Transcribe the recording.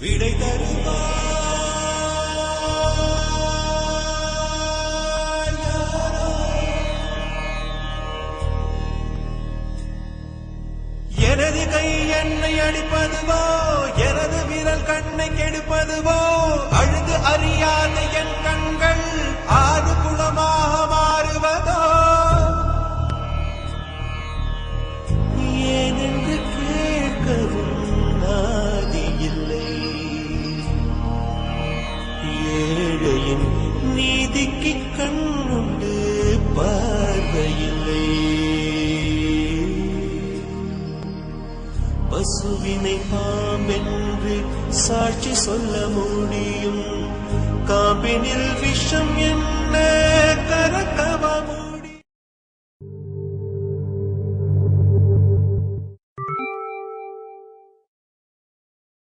விடை தருவார் எனது கை என்னை அடிப்பதுவோ எனது விரல் கண்ணை கெடுப்பதுவோ அழுது அறியாத என் கண்கள் ஆறு குளமாக மாறுவதோ ஏனென்று கேட்கவும் நாதி இல்லை ஏழையின் நீதிக்கு கண்ணுண்டு பார்வையில்லை பசுவினை பாம்பென்று சாட்சி சொல்ல முடியும் காம்பினில் விஷம் என்ன